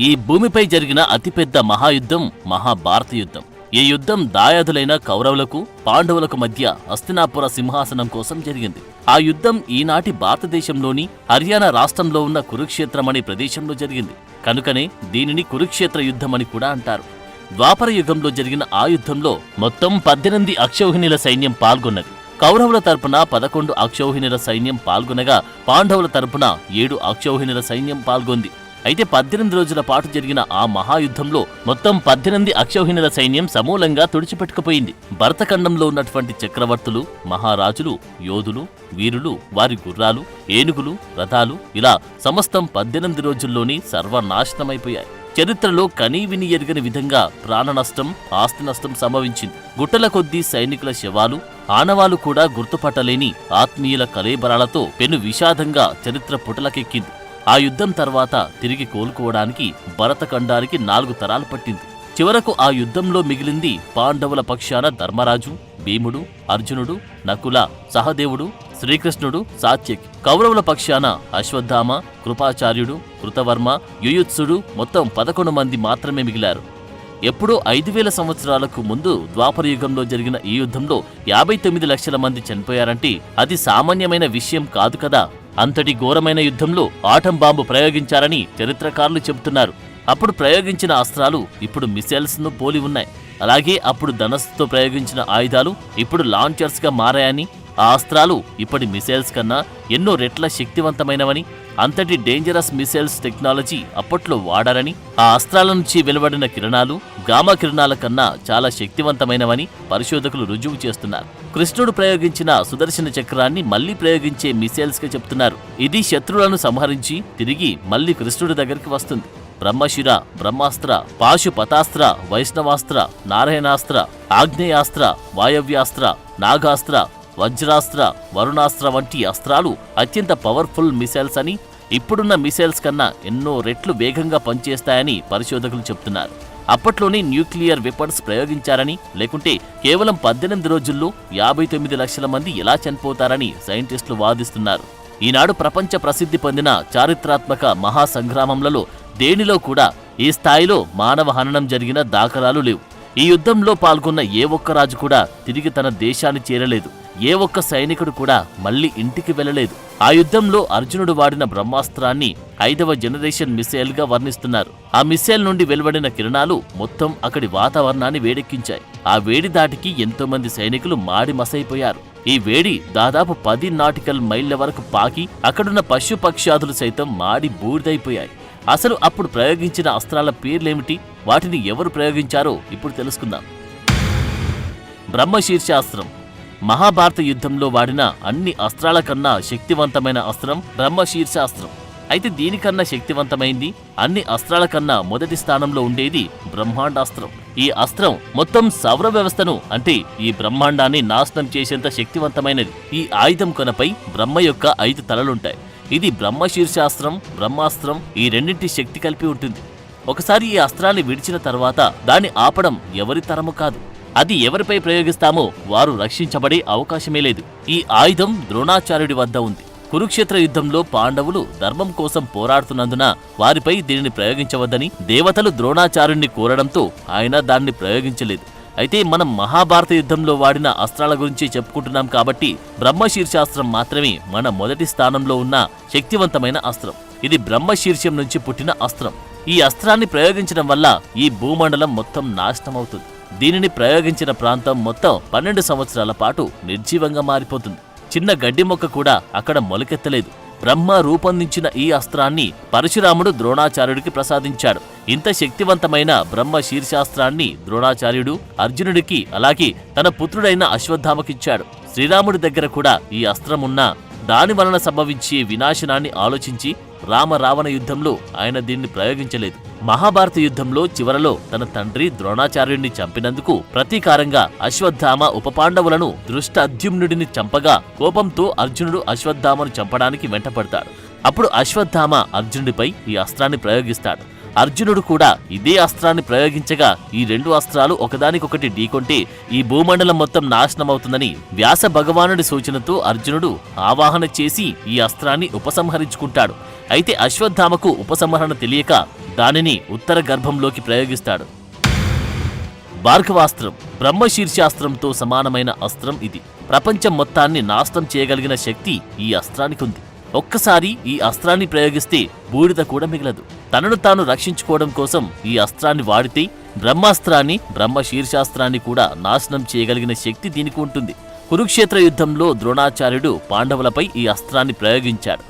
ఈ భూమిపై జరిగిన అతిపెద్ద మహాయుద్ధం మహాభారత యుద్ధం. ఈ యుద్ధం దాయాదులైన కౌరవులకు పాండవులకు మధ్య హస్తినాపుర సింహాసనం కోసం జరిగింది. ఆ యుద్ధం ఈనాటి భారతదేశంలోని హర్యానా రాష్ట్రంలో ఉన్న కురుక్షేత్రం అనే ప్రదేశంలో జరిగింది. కనుకనే దీనిని కురుక్షేత్ర యుద్ధమని కూడా అంటారు. ద్వాపర యుగంలో జరిగిన ఆ యుద్ధంలో మొత్తం 18 అక్షౌహిణీల సైన్యం పాల్గొన్నది. కౌరవుల తరపున 11 అక్షౌహిణీల సైన్యం పాల్గొనగా పాండవుల తరపున 7 అక్షౌహిణీల సైన్యం పాల్గొంది. అయితే 18 రోజుల పాటు జరిగిన ఆ మహాయుద్ధంలో మొత్తం 18 అక్షౌహిణీల సైన్యం సమూలంగా తుడిచిపెట్టుకుపోయింది. భరతఖండంలో ఉన్నటువంటి చక్రవర్తులు, మహారాజులు, యోధులు, వీరులు, వారి గుర్రాలు, ఏనుగులు, రథాలు ఇలా సమస్తం 18 రోజుల్లోనే సర్వనాశనమైపోయాయి. చరిత్రలో కనీవిని ఎరుగని విధంగా ప్రాణ నష్టం, ఆస్తి నష్టం సంభవించింది. గుట్టల కొద్దీ సైనికుల శవాలు, ఆనవాలు కూడా గుర్తుపట్టలేని ఆత్మీయుల కలేబరాలతో పెను విషాదంగా చరిత్ర పుటలకెక్కింది. ఆ యుద్ధం తర్వాత తిరిగి కోలుకోవడానికి భరతఖండానికి 4 తరాలు పట్టింది. చివరకు ఆ యుద్ధంలో మిగిలింది పాండవుల పక్షాన ధర్మరాజు, భీముడు, అర్జునుడు, నకుల, సహదేవుడు, శ్రీకృష్ణుడు, సాత్యకి. కౌరవుల పక్షాన అశ్వత్థామ, కృపాచార్యుడు, కృతవర్మ, యుయుత్సుడు మొత్తం 11 మంది మాత్రమే మిగిలారు. ఎప్పుడో 5000 సంవత్సరాలకు ముందు ద్వాపరయుగంలో జరిగిన ఈ యుద్ధంలో 59 లక్షల మంది చనిపోయారంటే అది సామాన్యమైన విషయం కాదు కదా. అంతటి ఘోరమైన యుద్ధంలో ఆటం బాంబు ప్రయోగించారని చరిత్రకారులు చెబుతున్నారు. అప్పుడు ప్రయోగించిన అస్త్రాలు ఇప్పుడు మిసైల్స్ ను పోలి ఉన్నాయి. అలాగే అప్పుడు ధనస్సుతో ప్రయోగించిన ఆయుధాలు ఇప్పుడు లాంచర్స్ గా మారాయని, ఆ అస్త్రాలు ఇప్పటి మిసైల్స్ కన్నా ఎన్నో రెట్ల శక్తివంతమైనవని, అంతటి డేంజరస్ మిసైల్స్ టెక్నాలజీ అప్పట్లో వాడారని, ఆ అస్త్రాల నుంచి వెలువడిన కిరణాలు గామా కిరణాల కన్నా చాలా శక్తివంతమైనవని పరిశోధకులు రుజువు చేస్తున్నారు. కృష్ణుడు ప్రయోగించిన సుదర్శన చక్రాన్ని మళ్లీ ప్రయోగించే మిసైల్స్ గా చెప్తున్నారు. ఇది శత్రువులను సంహరించి తిరిగి మళ్లీ కృష్ణుడి దగ్గరికి వస్తుంది. బ్రహ్మశిర, బ్రహ్మాస్త్ర, పాశుపతాస్త్ర, వైష్ణవాస్త్ర, నారాయణాస్త్ర, ఆగ్నేయాస్త్ర, వాయవ్యాస్త్ర, నాగాస్త్ర, వజ్రాస్త్ర, వరుణాస్త్ర వంటి అస్త్రాలు అత్యంత పవర్ఫుల్ మిసైల్స్ అని, ఇప్పుడున్న మిసైల్స్ కన్నా ఎన్నో రెట్లు వేగంగా పనిచేస్తాయని పరిశోధకులు చెప్తున్నారు. అప్పట్లోనే న్యూక్లియర్ వెపన్స్ ప్రయోగించారని, లేకుంటే కేవలం 18 రోజుల్లో 59 లక్షల మంది ఎలా చనిపోతారని సైంటిస్టులు వాదిస్తున్నారు. ఈనాడు ప్రపంచ ప్రసిద్ధి పొందిన చారిత్రాత్మక మహాసంగ్రామంలలో దేనిలో కూడా ఈ స్థాయిలో మానవ హననం జరిగిన దాఖలాలు లేవు. ఈ యుద్ధంలో పాల్గొన్న ఏ ఒక్క రాజు కూడా తిరిగి తన దేశాన్ని చేరలేదు. ఏ ఒక్క సైనికుడు కూడా మళ్లీ ఇంటికి వెళ్లలేదు. ఆ యుద్ధంలో అర్జునుడు వాడిన బ్రహ్మాస్త్రాన్ని 5వ జనరేషన్ మిసైల్ గా వర్ణిస్తున్నారు. ఆ మిసైల్ నుండి వెలువడిన కిరణాలు మొత్తం అక్కడి వాతావరణాన్ని వేడెక్కించాయి. ఆ వేడి దాటికి ఎంతో మంది సైనికులు మాడి మసైపోయారు. ఈ వేడి దాదాపు 10 నాటికల్ మైళ్ల వరకు పాకి అక్కడున్న పశుపక్ష్యాదులు సైతం మాడి బూడిదైపోయాయి. అసలు అప్పుడు ప్రయోగించిన అస్త్రాల పేర్లేమిటి, వాటిని ఎవరు ప్రయోగించారో ఇప్పుడు తెలుసుకుందాం. బ్రహ్మశీర్షాస్త్రం. మహాభారత యుద్ధంలో వాడిన అన్ని అస్త్రాల కన్నా శక్తివంతమైన అస్త్రం బ్రహ్మశీర్షాస్త్రం. అయితే దీనికన్నా శక్తివంతమైంది, అన్ని అస్త్రాల కన్నా మొదటి స్థానంలో ఉండేది బ్రహ్మాండాస్త్రం. ఈ అస్త్రం మొత్తం సౌర వ్యవస్థను, అంటే ఈ బ్రహ్మాండాన్ని నాశనం చేసేంత శక్తివంతమైనది. ఈ ఆయుధం కొనపై బ్రహ్మ యొక్క 5 తలలుంటాయి. ఇది బ్రహ్మశీర్షాస్త్రం, బ్రహ్మాస్త్రం ఈ రెండింటి శక్తి కలిపి ఉంటుంది. ఒకసారి ఈ అస్త్రాన్ని విడిచిన తర్వాత దాన్ని ఆపడం ఎవరి తరము కాదు. అది ఎవరిపై ప్రయోగిస్తామో వారు రక్షించబడే అవకాశమే లేదు. ఈ ఆయుధం ద్రోణాచార్యుడి వద్ద ఉంది. కురుక్షేత్ర యుద్ధంలో పాండవులు ధర్మం కోసం పోరాడుతున్నందున వారిపై దీనిని ప్రయోగించవద్దని దేవతలు ద్రోణాచార్యుణ్ణి కోరడంతో ఆయన దాన్ని ప్రయోగించలేదు. అయితే మనం మహాభారత యుద్ధంలో వాడిన అస్త్రాల గురించి చెప్పుకుంటున్నాం కాబట్టి బ్రహ్మశీర్షాస్త్రం మాత్రమే మన మొదటి స్థానంలో ఉన్న శక్తివంతమైన అస్త్రం. ఇది బ్రహ్మశీర్షం నుంచి పుట్టిన అస్త్రం. ఈ అస్త్రాన్ని ప్రయోగించడం వల్ల ఈ భూమండలం మొత్తం నాశనమవుతుంది. దీనిని ప్రయోగించిన ప్రాంతం మొత్తం 12 సంవత్సరాల పాటు నిర్జీవంగా మారిపోతుంది. చిన్న గడ్డి మొక్క కూడా అక్కడ మొలకెత్తలేదు. బ్రహ్మ రూపొందించిన ఈ అస్త్రాన్ని పరశురాముడు ద్రోణాచార్యుడికి ప్రసాదించాడు. ఇంత శక్తివంతమైన బ్రహ్మ శీర్షాస్త్రాన్ని ద్రోణాచార్యుడు అర్జునుడికి, అలాగే తన పుత్రుడైన అశ్వత్థామకిచ్చాడు. శ్రీరాముడి దగ్గర కూడా ఈ అస్త్రం ఉన్నా దాని వలన సంభవించే వినాశనాన్ని ఆలోచించి రామ-రావణ యుద్ధంలో ఆయన దీన్ని ప్రయోగించలేదు. మహాభారత యుద్ధంలో చివరలో తన తండ్రి ద్రోణాచార్యుడిని చంపినందుకు ప్రతీకారంగా అశ్వత్థామ ఉపపాండవులను దృష్టద్యుమ్నుడిని చంపగా కోపంతో అర్జునుడు అశ్వత్థామను చంపడానికి వెంటపడతాడు. అప్పుడు అశ్వత్థామ అర్జునుడిపై ఈ అస్త్రాన్ని ప్రయోగిస్తాడు. అర్జునుడు కూడా ఇదే అస్త్రాన్ని ప్రయోగించగా ఈ రెండు అస్త్రాలు ఒకదానికొకటి ఢీకొంటే ఈ భూమండలం మొత్తం నాశనమవుతుందని వ్యాస భగవానుడి సూచనతో అర్జునుడు ఆవాహన చేసి ఈ అస్త్రాన్ని ఉపసంహరించుకుంటాడు. అయితే అశ్వత్థామకు ఉపసంహరణ తెలియక దానిని ఉత్తర గర్భంలోకి ప్రయోగిస్తాడు. భార్గవాస్త్రం బ్రహ్మశీర్షాస్త్రంతో సమానమైన అస్త్రం ఇది. ప్రపంచం మొత్తాన్ని నాశనం చేయగలిగిన శక్తి ఈ అస్త్రానికి ఉంది. ఒక్కసారి ఈ అస్త్రాన్ని ప్రయోగిస్తే బూడిద కూడా మిగలదు. తనను తాను రక్షించుకోవడం కోసం ఈ అస్త్రాన్ని వాడితే బ్రహ్మాస్త్రాన్ని బ్రహ్మశీర్షాస్త్రాన్ని కూడా నాశనం చేయగలిగిన శక్తి దీనికి ఉంటుంది. కురుక్షేత్ర యుద్ధంలో ద్రోణాచార్యుడు పాండవులపై ఈ అస్త్రాన్ని ప్రయోగించాడు.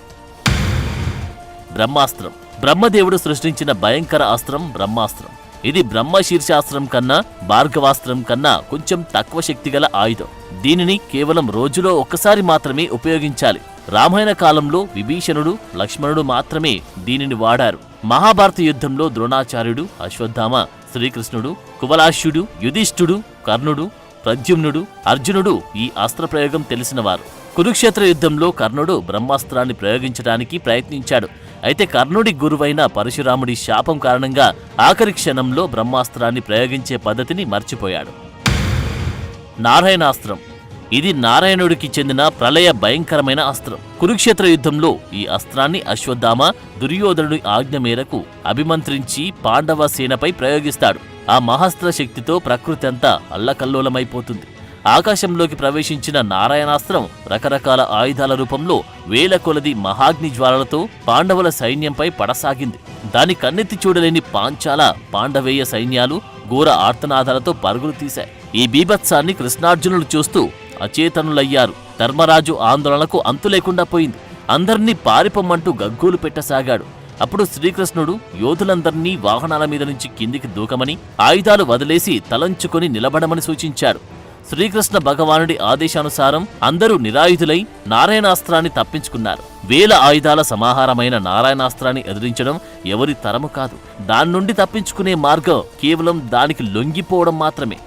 బ్రహ్మాస్త్రం బ్రహ్మదేవుడు సృష్టించిన భయంకర అస్త్రం బ్రహ్మాస్త్రం. ఇది బ్రహ్మశీర్షాస్త్రం కన్నా భార్గవాస్త్రం కన్నా కొంచెం తక్కువ శక్తిగల ఆయుధం. దీనిని కేవలం రోజులో ఒక్కసారి మాత్రమే ఉపయోగించాలి. రామాయణ కాలంలో విభీషణుడు లక్ష్మణుడు మాత్రమే దీనిని వాడారు. మహాభారత యుద్ధంలో ద్రోణాచార్యుడు, అశ్వత్థామ, శ్రీకృష్ణుడు, కువలాశ్యుడు, యుధిష్ఠుడు, కర్ణుడు, ప్రద్యుమ్నుడు, అర్జునుడు ఈ అస్త్రప్రయోగం తెలిసినవారు. కురుక్షేత్ర యుద్ధంలో కర్ణుడు బ్రహ్మాస్త్రాన్ని ప్రయోగించడానికి ప్రయత్నించాడు. అయితే కర్ణుడి గురువైన పరశురాముడి శాపం కారణంగా ఆఖరి క్షణంలో బ్రహ్మాస్త్రాన్ని ప్రయోగించే పద్ధతిని మర్చిపోయాడు. నారాయణాస్త్రం ఇది నారాయణుడికి చెందిన ప్రళయ భయంకరమైన అస్త్రం. కురుక్షేత్ర యుద్ధంలో ఈ అస్త్రాన్ని అశ్వత్థామ దుర్యోధనుడి ఆజ్ఞ మేరకు అభిమంత్రించి పాండవ సేనపై ప్రయోగిస్తాడు. ఆ మహాస్త్ర శక్తితో ప్రకృతి అంతా అల్లకల్లోలమైపోతుంది. ఆకాశంలోకి ప్రవేశించిన నారాయణాస్త్రం రకరకాల ఆయుధాల రూపంలో వేల కొలది మహాగ్ని జ్వాలలతో పాండవుల సైన్యంపై పడసాగింది. దాని కన్నెత్తి చూడలేని పాంచాల పాండవేయ సైన్యాలు ఘోర ఆర్తనాదాలతో పరుగులు తీశాయి. ఈ బీభత్సాన్ని కృష్ణార్జునులు చూస్తూ అచేతనులయ్యారు. ధర్మరాజు ఆందోళనకు అంతు లేకుండా పోయింది. అందర్నీ పారిపోమ్మంటూ గగ్గోలు పెట్టసాగాడు. అప్పుడు శ్రీకృష్ణుడు యోధులందర్నీ వాహనాల మీద నుంచి కిందికి దూకమని, ఆయుధాలు వదిలేసి తలంచుకొని నిలబడమని సూచించాడు. శ్రీకృష్ణ భగవానుడి ఆదేశానుసారం అందరూ నిరాయుధులై నారాయణాస్త్రాన్ని తప్పించుకున్నారు. వేల ఆయుధాల సమాహారమైన నారాయణాస్త్రాన్ని ఎదిరించడం ఎవరి తరము కాదు. దాని నుండి తప్పించుకునే మార్గం కేవలం దానికి లొంగిపోవడం మాత్రమే.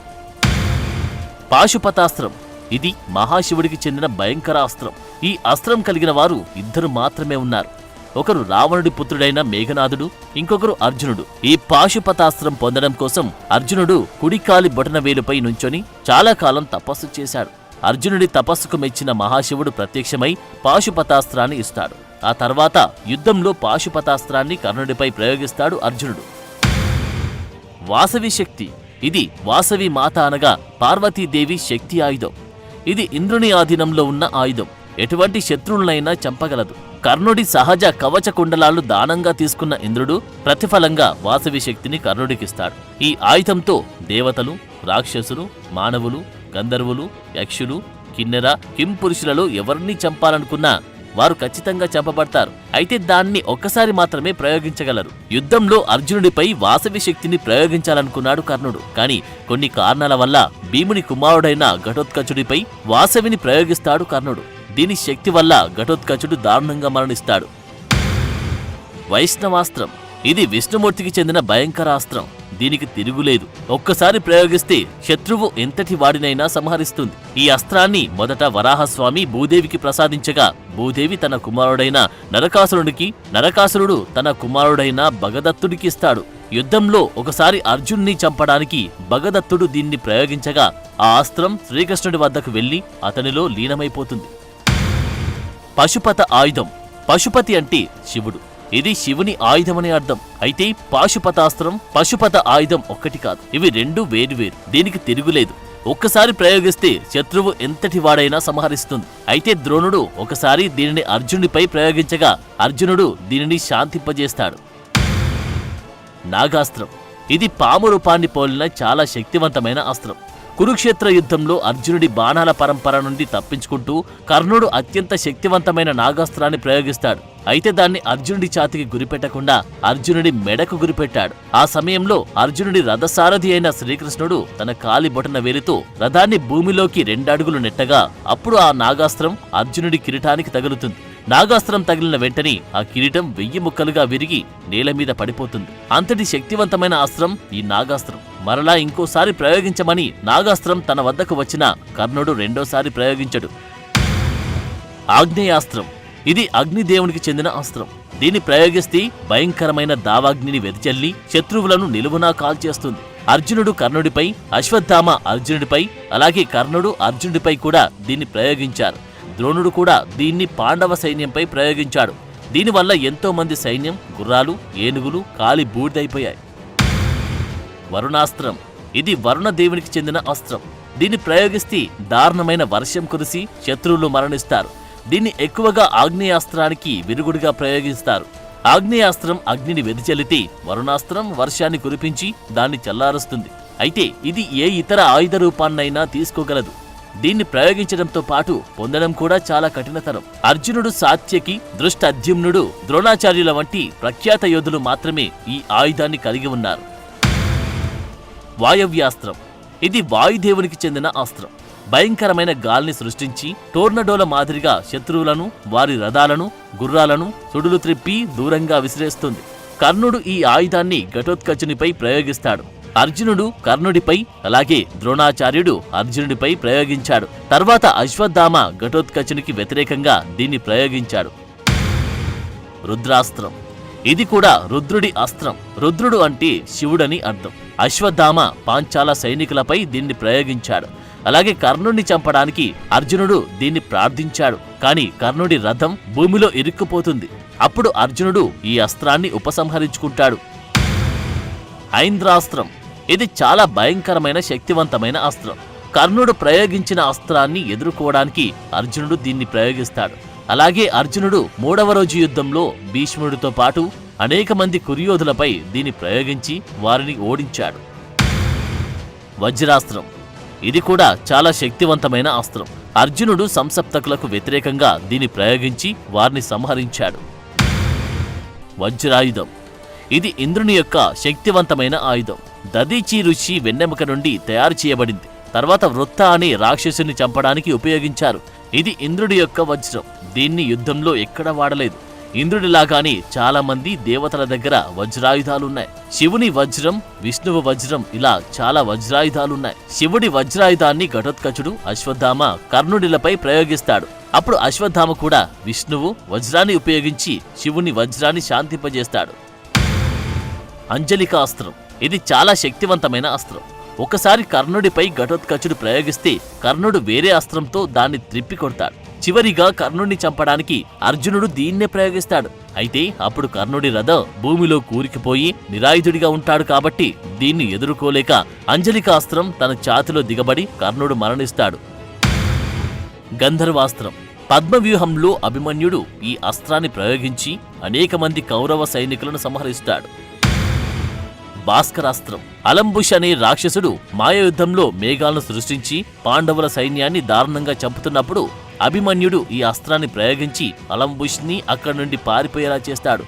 పాశుపతాస్త్రం ఇది మహాశివుడికి చెందిన భయంకర అస్త్రం. ఈ అస్త్రం కలిగిన వారు ఇద్దరు మాత్రమే ఉన్నారు. ఒకరు రావణుడి పుత్రుడైన మేఘనాథుడు, ఇంకొకరు అర్జునుడు. ఈ పాశుపతాస్త్రం పొందడం కోసం అర్జునుడు కుడికాలి బొటనవేలుపై నుంచొని చాలా కాలం తపస్సు చేశాడు. అర్జునుడి తపస్సుకు మెచ్చిన మహాశివుడు ప్రత్యక్షమై పాశుపతాస్త్రాన్ని ఇస్తాడు. ఆ తర్వాత యుద్ధంలో పాశుపతాస్త్రాన్ని కర్ణుడిపై ప్రయోగిస్తాడు అర్జునుడు. వాసవి శక్తి ఇది వాసవి మాత అనగా పార్వతీదేవి శక్తి ఆయుధం. ఇది ఇంద్రుని ఆధీనంలో ఉన్న ఆయుధం. ఎటువంటి శత్రువులనైనా చంపగలదు. కర్ణుడి సహజ కవచ కుండలాలు దానంగా తీసుకున్న ఇంద్రుడు ప్రతిఫలంగా వాసవి శక్తిని కర్ణుడికిస్తాడు. ఈ ఆయుధంతో దేవతలు, రాక్షసులు, మానవులు, గంధర్వులు, యక్షులు, కిన్నెర, కింపురుషులలో ఎవరిని చంపాలనుకున్నా వారు ఖచ్చితంగా చంపబడతారు. అయితే దాన్ని ఒక్కసారి మాత్రమే ప్రయోగించగలరు. యుద్ధంలో అర్జునుడిపై వాసవి శక్తిని ప్రయోగించాలనుకున్నాడు కర్ణుడు. కానీ కొన్ని కారణాల వల్ల భీముని కుమారుడైన ఘటోత్కచుడిపై వాసవిని ప్రయోగిస్తాడు కర్ణుడు. దీని శక్తి వల్ల ఘటోత్కచుడు దారుణంగా మరణిస్తాడు. వైష్ణవాస్త్రం ఇది విష్ణుమూర్తికి చెందిన భయంకర అస్త్రం. దీనికి తిరుగులేదు. ఒక్కసారి ప్రయోగిస్తే శత్రువు ఎంతటి వాడినైనా సంహరిస్తుంది. ఈ అస్త్రాన్ని మొదట వరాహస్వామి భూదేవికి ప్రసాదించగా భూదేవి తన కుమారుడైన నరకాసురుడికి, నరకాసురుడు తన కుమారుడైన భగదత్తుడికి ఇస్తాడు. యుద్ధంలో ఒకసారి అర్జున్ని చంపడానికి భగదత్తుడు దీన్ని ప్రయోగించగా ఆ అస్త్రం శ్రీకృష్ణుడి వద్దకు వెళ్లి అతనిలో లీనమైపోతుంది. పశుపత ఆయుధం. పశుపతి అంటే శివుడు. ఇది శివుని ఆయుధమనే అర్థం. అయితే పాశుపతాస్త్రం, పశుపత ఆయుధం ఒక్కటి కాదు. ఇవి రెండు వేరువేరు. దీనికి తిరుగులేదు. ఒక్కసారి ప్రయోగిస్తే శత్రువు ఎంతటి వాడైనా సంహరిస్తుంది. అయితే ద్రోణుడు ఒకసారి దీనిని అర్జునుడిపై ప్రయోగించగా అర్జునుడు దీనిని శాంతింపజేస్తాడు. నాగాస్త్రం ఇది పాము రూపాన్ని పోలిన చాలా శక్తివంతమైన అస్త్రం. కురుక్షేత్ర యుద్ధంలో అర్జునుడి బాణాల పరంపర నుండి తప్పించుకుంటూ కర్ణుడు అత్యంత శక్తివంతమైన నాగాస్త్రాన్ని ప్రయోగిస్తాడు. అయితే దాన్ని అర్జునుడి ఛాతికి గురిపెట్టకుండా అర్జునుడి మెడకు గురిపెట్టాడు. ఆ సమయంలో అర్జునుడి రథసారథి అయిన శ్రీకృష్ణుడు తన కాలి బొటన వేలితో రథాన్ని భూమిలోకి 2 అడుగులు నెట్టగా అప్పుడు ఆ నాగాస్త్రం అర్జునుడి కిరీటానికి తగులుతుంది. నాగాస్త్రం తగిలిన వెంటనే ఆ కిరీటం 1000 ముక్కలుగా విరిగి నేల మీద పడిపోతుంది. అంతటి శక్తివంతమైన అస్త్రం ఈ నాగాస్త్రం. మరలా ఇంకోసారి ప్రయోగించమని నాగాస్త్రం తన వద్దకు వచ్చిన కర్ణుడు రెండోసారి ప్రయోగించడు. ఆగ్నేయాస్త్రం ఇది అగ్నిదేవునికి చెందిన అస్త్రం. దీన్ని ప్రయోగిస్తే భయంకరమైన దావాగ్నిని వెదజల్లి శత్రువులను నిలువునా కాల్చేస్తుంది. అర్జునుడు కర్ణుడిపై, అశ్వత్థామ అర్జునుడిపై, అలాగే కర్ణుడు అర్జునుడిపై కూడా దీన్ని ప్రయోగించారు. ద్రోణుడు కూడా దీన్ని పాండవ సైన్యంపై ప్రయోగించాడు. దీనివల్ల ఎంతో మంది సైన్యం, గుర్రాలు, ఏనుగులు కాలి బూడిదైపోయాయి. వరుణాస్త్రం. ఇది వరుణదేవునికి చెందిన అస్త్రం. దీన్ని ప్రయోగిస్తే దారుణమైన వర్షం కురిసి శత్రువులు మరణిస్తారు. దీన్ని ఎక్కువగా ఆగ్నేయాస్త్రానికి విరుగుడుగా ప్రయోగిస్తారు. ఆగ్నేయాస్త్రం అగ్నిని వెదజల్లితే వరుణాస్త్రం వర్షాన్ని కురిపించి దాన్ని చల్లారుస్తుంది. అయితే ఇది ఏ ఇతర ఆయుధ రూపాన్నైనా తీసుకోగలదు. దీన్ని ప్రయోగించడంతో పాటు పొందడం కూడా చాలా కఠినతరం. అర్జునుడు, సాత్యకి, దృష్టద్యుమ్నుడు, ద్రోణాచార్యుల వంటి ప్రఖ్యాత యోధులు మాత్రమే ఈ ఆయుధాన్ని కలిగి ఉన్నారు. వాయవ్యాస్త్రం. ఇది వాయుదేవునికి చెందిన అస్త్రం. భయంకరమైన గాల్ని సృష్టించి టోర్నడోల మాదిరిగా శత్రువులను, వారి రథాలను, గుర్రాలను సుడులు త్రిప్పి దూరంగా విసిరేస్తుంది. కర్ణుడు ఈ ఆయుధాన్ని ఘటోత్కచునిపై ప్రయోగిస్తాడు. అర్జునుడు కర్ణుడిపై, అలాగే ద్రోణాచార్యుడు అర్జునుడిపై ప్రయోగించాడు. తర్వాత అశ్వత్థామ ఘటోత్కచునికి వ్యతిరేకంగా దీన్ని ప్రయోగించాడు. రుద్రాస్త్రం. ఇది కూడా రుద్రుడి అస్త్రం. రుద్రుడు అంటే శివుడని అర్థం. అశ్వత్థామ పాంచాల సైనికులపై దీన్ని ప్రయోగించాడు. అలాగే కర్ణుడిని చంపడానికి అర్జునుడు దీన్ని ప్రార్థించాడు. కాని కర్ణుడి రథం భూమిలో ఇరుక్కుపోతుంది. అప్పుడు అర్జునుడు ఈ అస్త్రాన్ని ఉపసంహరించుకుంటాడు. ఐంద్రాస్త్రం. ఇది చాలా భయంకరమైన, శక్తివంతమైన అస్త్రం. కర్ణుడు ప్రయోగించిన అస్త్రాన్ని ఎదుర్కోవడానికి అర్జునుడు దీన్ని ప్రయోగిస్తాడు. అలాగే అర్జునుడు 3వ రోజు యుద్ధంలో భీష్ముడితో పాటు అనేక మంది కురుయోధులపై దీన్ని ప్రయోగించి వారిని ఓడించాడు. వజ్రాస్త్రం. ఇది కూడా చాలా శక్తివంతమైన అస్త్రం. అర్జునుడు సంసప్తకులకు వ్యతిరేకంగా దీన్ని ప్రయోగించి వారిని సంహరించాడు. వజ్రాయుధం. ఇది ఇంద్రుని యొక్క శక్తివంతమైన ఆయుధం. దదీచి ఋషి వెన్నెముక నుండి తయారు చేయబడింది. తర్వాత వృత్త అనే రాక్షసుని చంపడానికి ఉపయోగించారు. ఇది ఇంద్రుడి యొక్క వజ్రం. దీన్ని యుద్ధంలో ఎక్కడా వాడలేదు. ఇంద్రుడిలాగానే చాలా మంది దేవతల దగ్గర వజ్రాయుధాలున్నాయి. శివుని వజ్రం, విష్ణువు వజ్రం, ఇలా చాలా వజ్రాయుధాలున్నాయి. శివుడి వజ్రాయుధాన్ని ఘటోత్కచుడు, అశ్వత్థామ కర్ణుడిలపై ప్రయోగిస్తాడు. అప్పుడు అశ్వత్థామ కూడా విష్ణువు వజ్రాన్ని ఉపయోగించి శివుని వజ్రాన్ని శాంతింపజేస్తాడు. అంజలికాస్త్రం. ఇది చాలా శక్తివంతమైన అస్త్రం. ఒకసారి కర్ణుడిపై ఘటోత్కచుడు ప్రయోగిస్తే కర్ణుడు వేరే అస్త్రంతో దాన్ని త్రిప్పి కొడతాడు. చివరిగా కర్ణుడిని చంపడానికి అర్జునుడు దీన్నే ప్రయోగిస్తాడు. అయితే అప్పుడు కర్ణుడి రథం భూమిలో కూరికిపోయి నిరాయుధుడిగా ఉంటాడు. కాబట్టి దీన్ని ఎదుర్కోలేక అంజలికాస్త్రం తన ఛాతిలో దిగబడి కర్ణుడు మరణిస్తాడు. గంధర్వాస్త్రం. పద్మవ్యూహంలో అభిమన్యుడు ఈ అస్త్రాన్ని ప్రయోగించి అనేక మంది కౌరవ సైనికులను సంహరిస్తాడు. భాస్కరాస్త్రం. అలంబుష్ అనే రాక్షసుడు మాయయుద్ధంలో మేఘాలను సృష్టించి పాండవుల సైన్యాన్ని దారుణంగా చంపుతున్నప్పుడు అభిమన్యుడు ఈ అస్త్రాన్ని ప్రయోగించి అలంబుష్ని అక్కడి నుండి పారిపోయేలా చేస్తాడు.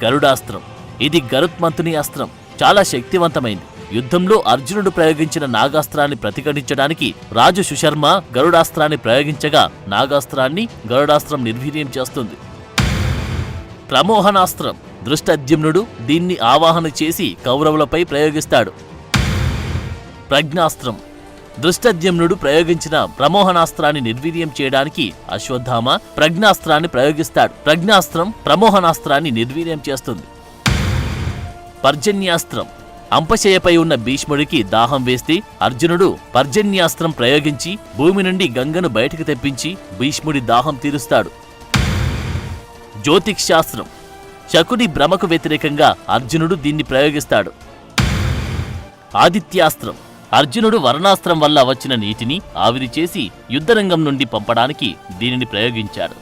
గరుడాస్త్రం. ఇది గరుత్మంతుని అస్త్రం. చాలా శక్తివంతమైంది. యుద్ధంలో అర్జునుడు ప్రయోగించిన నాగాస్త్రాన్ని ప్రతిఘటించడానికి రాజు సుశర్మ గరుడాస్త్రాన్ని ప్రయోగించగా నాగాస్త్రాన్ని గరుడాస్త్రం నిర్వీర్యం చేస్తుంది. ప్రమోహనాస్త్రం. దృష్టద్యుమ్నుడు దీన్ని ఆవాహన చేసి కౌరవులపై ప్రయోగిస్తాడు. ప్రజ్ఞాస్త్రం. దృష్టద్యుమ్నుడు ప్రయోగించిన ప్రమోహనాస్త్రాన్ని నిర్వీర్యం చేయడానికి అశ్వత్థామ ప్రజ్ఞాస్త్రాన్ని ప్రయోగిస్తాడు. ప్రజ్ఞాస్త్రం ప్రమోహనాస్త్రాన్ని నిర్వీర్యం చేస్తుంది. పర్జన్యాస్త్రం. అంపశయ్యపై ఉన్న భీష్ముడికి దాహం వేస్తే అర్జునుడు పర్జన్యాస్త్రం ప్రయోగించి భూమి నుండి గంగను బయటకు తెప్పించి భీష్ముడి దాహం తీరుస్తాడు. జ్యోతిక్షాస్త్రం. శకుని భ్రమకు వ్యతిరేకంగా అర్జునుడు దీన్ని ప్రయోగిస్తాడు. ఆదిత్యాస్త్రం. అర్జునుడు వరుణాస్త్రం వల్ల వచ్చిన నీటిని ఆవిరి చేసి యుద్ధరంగం నుండి పంపడానికి దీనిని ప్రయోగించాడు.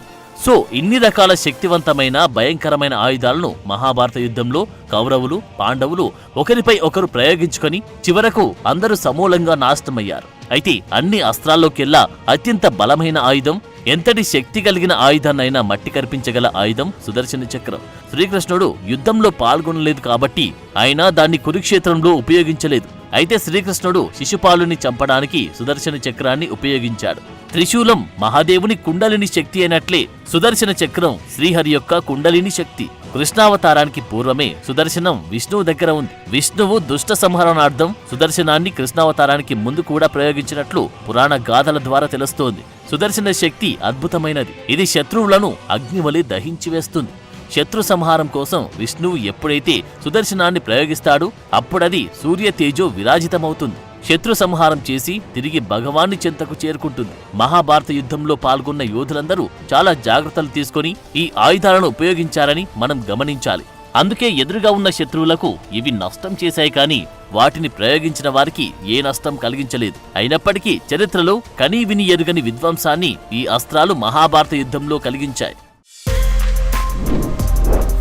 సో ఇన్ని రకాల శక్తివంతమైన, భయంకరమైన ఆయుధాలను మహాభారత యుద్ధంలో కౌరవులు, పాండవులు ఒకరిపై ఒకరు ప్రయోగించుకొని చివరకు అందరూ సమూలంగా నాశనమయ్యారు. అయితే అన్ని అస్త్రాల్లోకెల్లా అత్యంత బలమైన ఆయుధం, ఎంతటి శక్తి కలిగిన ఆయుధాన్నైనా మట్టి కర్పించగల ఆయుధం సుదర్శన చక్రం. శ్రీకృష్ణుడు యుద్ధంలో పాల్గొనలేదు కాబట్టి ఆయన దాన్ని కురుక్షేత్రంలో ఉపయోగించలేదు. అయితే శ్రీకృష్ణుడు శిశుపాలుని చంపడానికి సుదర్శన చక్రాన్ని ఉపయోగించాడు. త్రిశూలం మహాదేవుని కుండలిని శక్తి అయినట్లే సుదర్శన చక్రం శ్రీహరి యొక్క కుండలిని శక్తి. కృష్ణావతారానికి పూర్వమే సుదర్శనం విష్ణువు దగ్గర ఉంది. విష్ణువు దుష్ట సంహరణార్థం సుదర్శనాన్ని కృష్ణావతారానికి ముందు కూడా ప్రయోగించినట్లు పురాణ గాథల ద్వారా తెలుస్తోంది. సుదర్శన శక్తి అద్భుతమైనది. ఇది శత్రువులను అగ్నివలి దహించి వేస్తుంది. శత్రు సంహారం కోసం విష్ణువు ఎప్పుడైతే సుదర్శనాన్ని ప్రయోగిస్తాడో అప్పుడది సూర్య తేజో విరాజితమవుతుంది. శత్రు సంహారం చేసి తిరిగి భగవాన్ని చెంతకు చేరుకుంటుంది. మహాభారత యుద్ధంలో పాల్గొన్న యోధులందరూ చాలా జాగ్రత్తలు తీసుకొని ఈ ఆయుధాలను ఉపయోగించారని మనం గమనించాలి. అందుకే ఎదురుగా ఉన్న శత్రువులకు ఇవి నష్టం చేశాయి, కానీ వాటిని ప్రయోగించిన వారికి ఏ నష్టం కలిగించలేదు. అయినప్పటికీ చరిత్రలో కనీవిని ఎరుగని విధ్వంసాన్ని ఈ అస్త్రాలు మహాభారత యుద్ధంలో కలిగించాయి.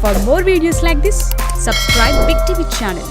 For more videos like this, subscribe Big TV channel.